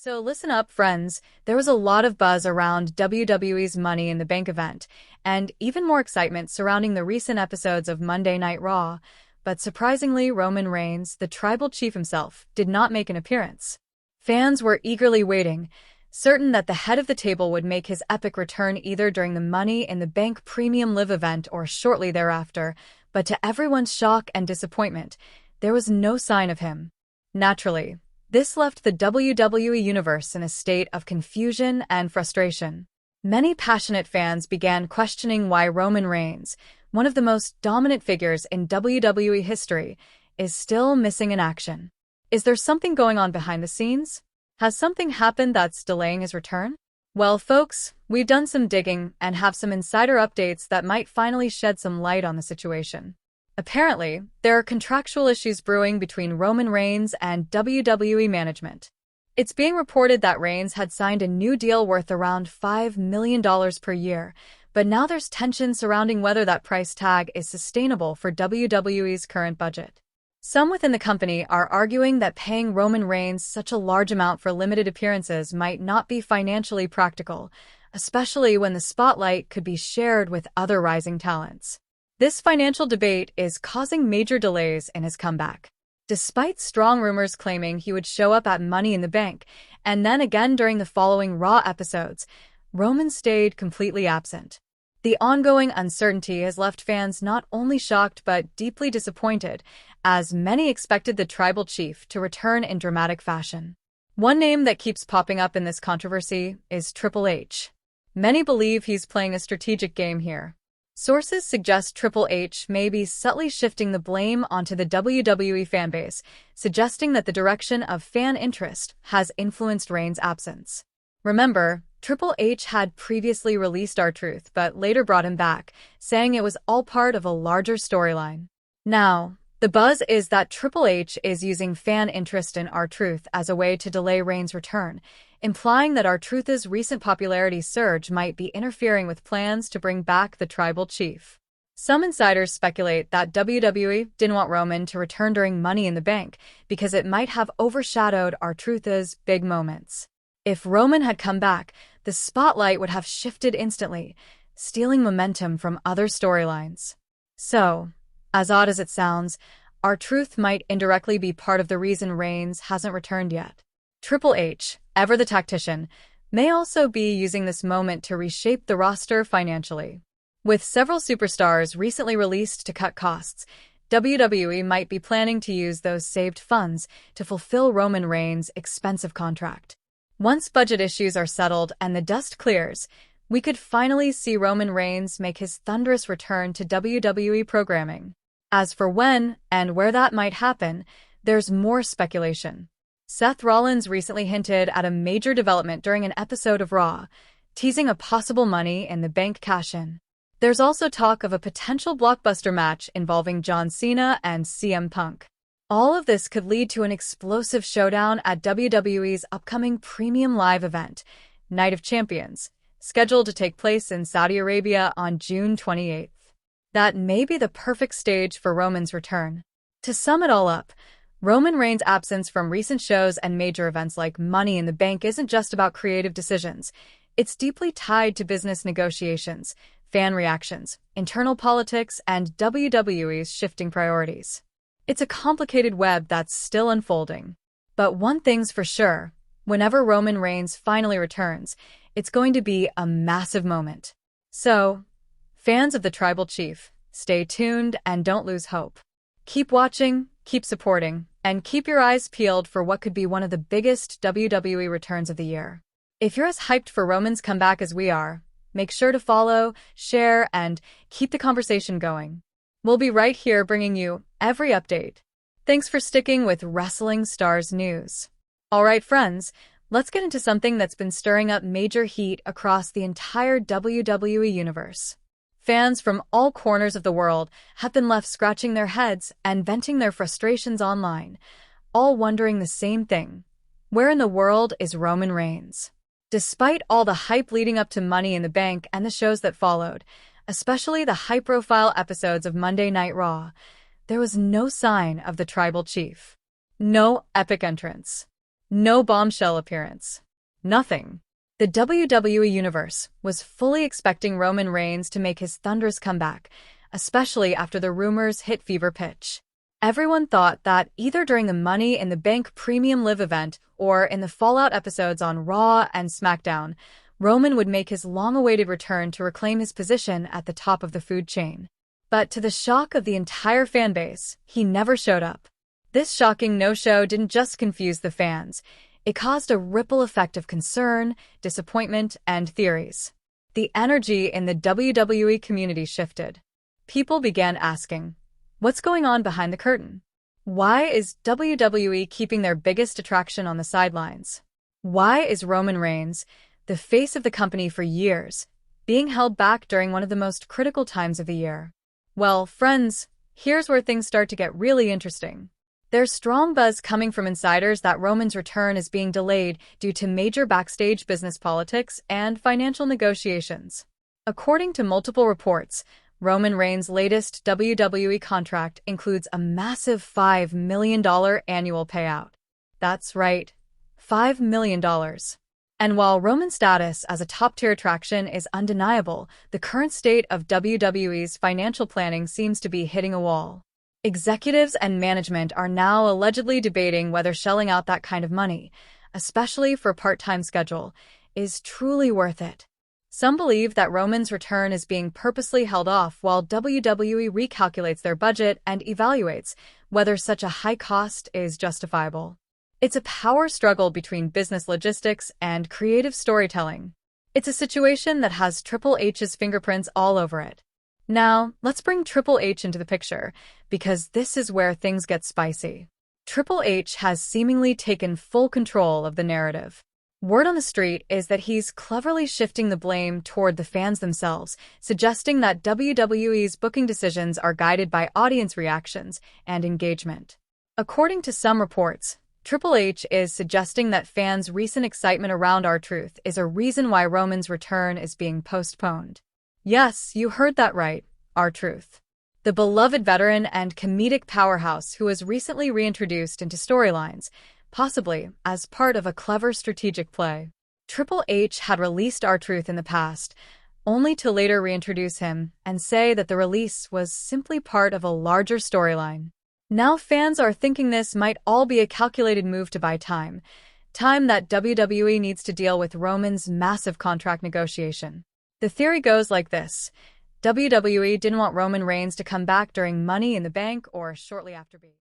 So listen up, friends. There was a lot of buzz around WWE's Money in the Bank event, and even more excitement surrounding the recent episodes of Monday Night Raw. But surprisingly, Roman Reigns, the tribal chief himself, did not make an appearance. Fans were eagerly waiting, certain that the head of the table would make his epic return either during the Money in the Bank Premium Live event or shortly thereafter, but to everyone's shock and disappointment, there was no sign of him. Naturally, this left the WWE Universe in a state of confusion and frustration. Many passionate fans began questioning why Roman Reigns, one of the most dominant figures in WWE history, is still missing in action. Is there something going on behind the scenes? Has something happened that's delaying his return? Well, folks, we've done some digging and have some insider updates that might finally shed some light on the situation. Apparently, there are contractual issues brewing between Roman Reigns and WWE management. It's being reported that Reigns had signed a new deal worth around $5 million per year, but now there's tension surrounding whether that price tag is sustainable for WWE's current budget. Some within the company are arguing that paying Roman Reigns such a large amount for limited appearances might not be financially practical, especially when the spotlight could be shared with other rising talents. This financial debate is causing major delays in his comeback. Despite strong rumors claiming he would show up at Money in the Bank, and then again during the following Raw episodes, Roman stayed completely absent. The ongoing uncertainty has left fans not only shocked but deeply disappointed, as many expected the tribal chief to return in dramatic fashion. One name that keeps popping up in this controversy is Triple H. Many believe he's playing a strategic game here. Sources suggest Triple H may be subtly shifting the blame onto the WWE fanbase, suggesting that the direction of fan interest has influenced Reigns' absence. Remember, Triple H had previously released R-Truth but later brought him back, saying it was all part of a larger storyline. Now, the buzz is that Triple H is using fan interest in R-Truth as a way to delay Reigns' return, implying that R-Truth's recent popularity surge might be interfering with plans to bring back the tribal chief. Some insiders speculate that WWE didn't want Roman to return during Money in the Bank because it might have overshadowed R-Truth's big moments. If Roman had come back, the spotlight would have shifted instantly, stealing momentum from other storylines. So, as odd as it sounds, R-Truth might indirectly be part of the reason Reigns hasn't returned yet. Triple H, ever the tactician, may also be using this moment to reshape the roster financially. With several superstars recently released to cut costs, WWE might be planning to use those saved funds to fulfill Roman Reigns' expensive contract. Once budget issues are settled and the dust clears, we could finally see Roman Reigns make his thunderous return to WWE programming. As for when and where that might happen, there's more speculation. Seth Rollins recently hinted at a major development during an episode of Raw, teasing a possible Money in the Bank cash-in. There's also talk of a potential blockbuster match involving John Cena and CM Punk. All of this could lead to an explosive showdown at WWE's upcoming Premium Live event, Night of Champions, scheduled to take place in Saudi Arabia on June 28th. That may be the perfect stage for Roman's return. To sum it all up, Roman Reigns' absence from recent shows and major events like Money in the Bank isn't just about creative decisions. It's deeply tied to business negotiations, fan reactions, internal politics, and WWE's shifting priorities. It's a complicated web that's still unfolding. But one thing's for sure, whenever Roman Reigns finally returns, it's going to be a massive moment. So, fans of the Tribal Chief, stay tuned and don't lose hope. Keep watching, keep supporting, and keep your eyes peeled for what could be one of the biggest WWE returns of the year. If you're as hyped for Roman's comeback as we are, make sure to follow, share, and keep the conversation going. We'll be right here bringing you every update. Thanks for sticking with Wrestling Stars News. Alright friends, let's get into something that's been stirring up major heat across the entire WWE universe. Fans from all corners of the world have been left scratching their heads and venting their frustrations online, all wondering the same thing. Where in the world is Roman Reigns? Despite all the hype leading up to Money in the Bank and the shows that followed, especially the high-profile episodes of Monday Night Raw, there was no sign of the tribal chief. No epic entrance. No bombshell appearance. Nothing. The WWE Universe was fully expecting Roman Reigns to make his thunderous comeback, especially after the rumors hit fever pitch. Everyone thought that either during the Money in the Bank Premium Live event or in the Fallout episodes on Raw and SmackDown, Roman would make his long-awaited return to reclaim his position at the top of the food chain. But to the shock of the entire fanbase, he never showed up. This shocking no-show didn't just confuse the fans. It caused a ripple effect of concern, disappointment, and theories. The energy in the WWE community shifted. People began asking, what's going on behind the curtain? Why is WWE keeping their biggest attraction on the sidelines? Why is Roman Reigns, the face of the company for years, being held back during one of the most critical times of the year? Well, friends, here's where things start to get really interesting. There's strong buzz coming from insiders that Roman's return is being delayed due to major backstage business politics and financial negotiations. According to multiple reports, Roman Reigns' latest WWE contract includes a massive $5 million annual payout. That's right, $5 million. And while Roman's status as a top-tier attraction is undeniable, the current state of WWE's financial planning seems to be hitting a wall. Executives and management are now allegedly debating whether shelling out that kind of money, especially for a part-time schedule, is truly worth it. Some believe that Roman's return is being purposely held off while WWE recalculates their budget and evaluates whether such a high cost is justifiable. It's a power struggle between business logistics and creative storytelling. It's a situation that has Triple H's fingerprints all over it. Now, let's bring Triple H into the picture, because this is where things get spicy. Triple H has seemingly taken full control of the narrative. Word on the street is that he's cleverly shifting the blame toward the fans themselves, suggesting that WWE's booking decisions are guided by audience reactions and engagement. According to some reports, Triple H is suggesting that fans' recent excitement around R-Truth is a reason why Roman's return is being postponed. Yes, you heard that right, R-Truth. The beloved veteran and comedic powerhouse who was recently reintroduced into storylines, possibly as part of a clever strategic play. Triple H had released R-Truth in the past, only to later reintroduce him and say that the release was simply part of a larger storyline. Now fans are thinking this might all be a calculated move to buy time that WWE needs to deal with Roman's massive contract negotiation. The theory goes like this: WWE didn't want Roman Reigns to come back during Money in the Bank or shortly after.